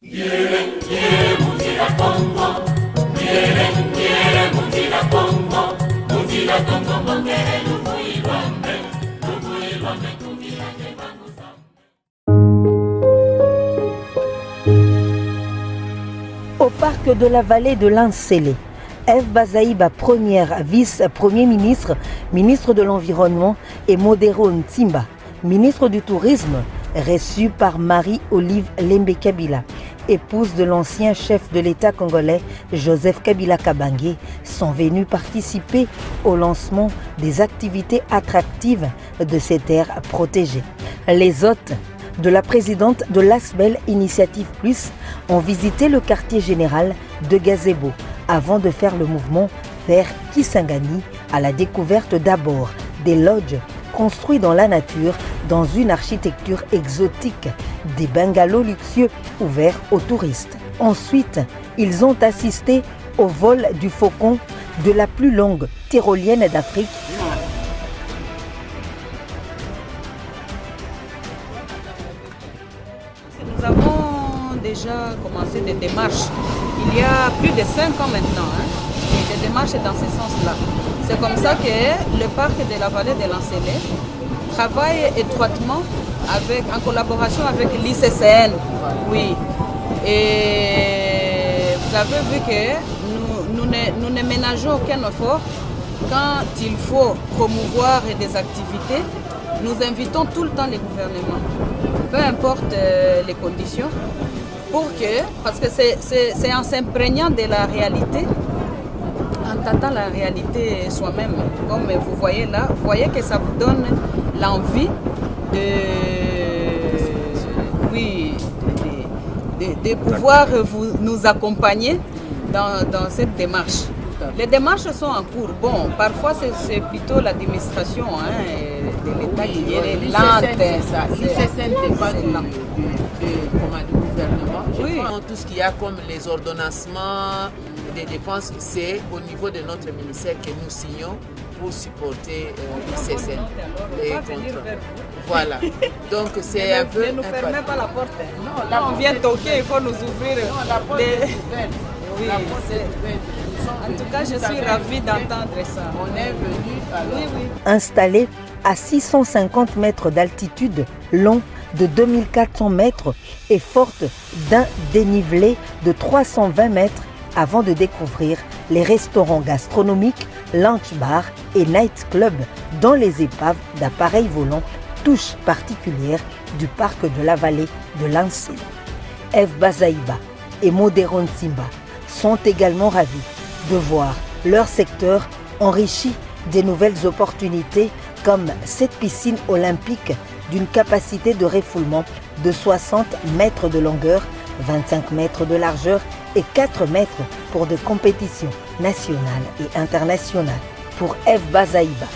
Au parc de la vallée de l'Ansélé, Eve Bazaïba, première vice-premier ministre, ministre de l'Environnement, et Modero Ntimba, ministre du Tourisme, reçue par Marie-Olive Lembe Kabila, épouse de l'ancien chef de l'État congolais Joseph Kabila Kabange, sont venus participer au lancement des activités attractives de ces terres protégées. Les hôtes de la présidente de l'Asbel Initiative Plus ont visité le quartier général de Gazebo avant de faire le mouvement vers Kisangani à la découverte d'abord des lodges construits dans la nature dans une architecture exotique, des bungalows luxueux ouverts aux touristes. Ensuite, ils ont assisté au vol du faucon de la plus longue tyrolienne d'Afrique. Nous avons déjà commencé des démarches il y a plus de 5 ans maintenant, des démarches dans ce sens-là. C'est comme ça que le parc de la vallée de l'Ansélé travaille étroitement en collaboration avec l'ICCN. Oui. Et vous avez vu que nous ne ménageons aucun effort quand il faut promouvoir des activités. Nous invitons tout le temps les gouvernements, peu importe les conditions, parce que c'est en s'imprégnant de la réalité, en tâtant la réalité soi-même, comme vous voyez là, vous voyez que ça vous donne l'envie de pouvoir nous accompagner dans cette démarche. Les démarches sont en cours. Bon, parfois c'est plutôt l'administration de l'État qui est lente. L'ICCN dépend du gouvernement. Oui. Tout ce qu'il y a comme les ordonnancements des dépenses, c'est au niveau de notre ministère que nous signons pour supporter l'ICCN. Voilà. Donc c'est un peu... Ne nous fermez pas la porte. Non, là on vient toquer, il faut nous ouvrir. Non, la porte est ouverte. Oui, en tout cas, je suis ravie d'entendre ça. On est venu alors. Oui. Installé à 650 mètres d'altitude, long de 2400 mètres et forte d'un dénivelé de 320 mètres avant de découvrir les restaurants gastronomiques, lunch bar et night club dans les épaves d'appareils volants, touche particulière du parc de la vallée de l'Ansélé. Eve Bazaïba et Modero Ntimba sont également ravis de voir leur secteur enrichi des nouvelles opportunités comme cette piscine olympique d'une capacité de refoulement de 60 mètres de longueur, 25 mètres de largeur et 4 mètres pour des compétitions nationales et internationales. Pour Eve Bazaïba,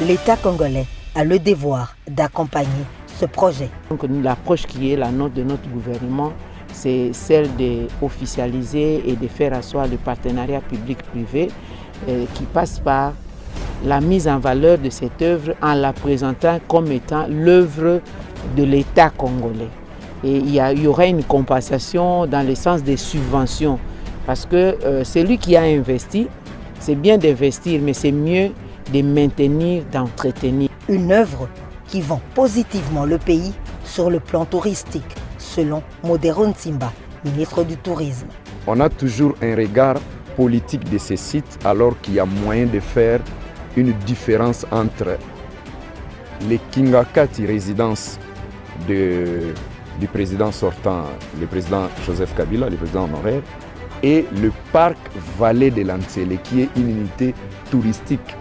l'État congolais a le devoir d'accompagner ce projet. Donc l'approche qui est la nôtre de notre gouvernement, c'est celle d'officialiser et de faire asseoir le partenariat public-privé qui passe par la mise en valeur de cette œuvre en la présentant comme étant l'œuvre de l'État congolais. Et il y aura une compensation dans le sens des subventions parce que celui qui a investi, c'est bien d'investir, mais c'est mieux de maintenir, d'entretenir. Une œuvre qui vend positivement le pays sur le plan touristique, selon Modero Ntimba, ministre du Tourisme. On a toujours un regard politique de ces sites alors qu'il y a moyen de faire une différence entre les Kingakati résidences du président sortant, le président Joseph Kabila, le président honoraire, et le parc Vallée de l'Ansélé, qui est une unité touristique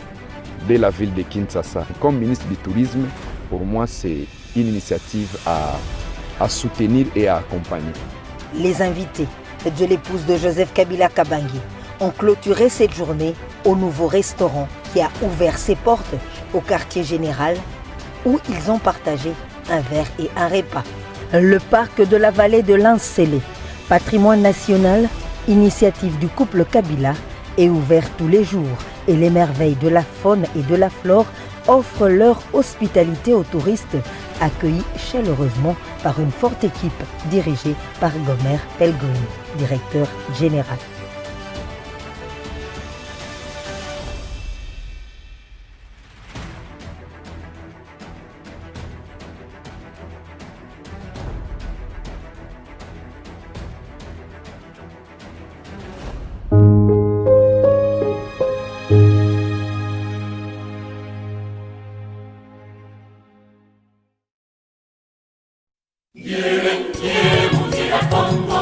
de la ville de Kinshasa. Comme ministre du Tourisme, pour moi, c'est une initiative à soutenir et à accompagner. Les invités de l'épouse de Joseph Kabila Kabange ont clôturé cette journée au nouveau restaurant qui a ouvert ses portes au quartier général où ils ont partagé un verre et un repas. Le parc de la vallée de l'Ansélé, patrimoine national, initiative du couple Kabila, est ouvert tous les jours et les merveilles de la faune et de la flore offrent leur hospitalité aux touristes accueilli chaleureusement par une forte équipe dirigée par Gomer Pelgrim, directeur général. Yere, yere, muzira Kongo.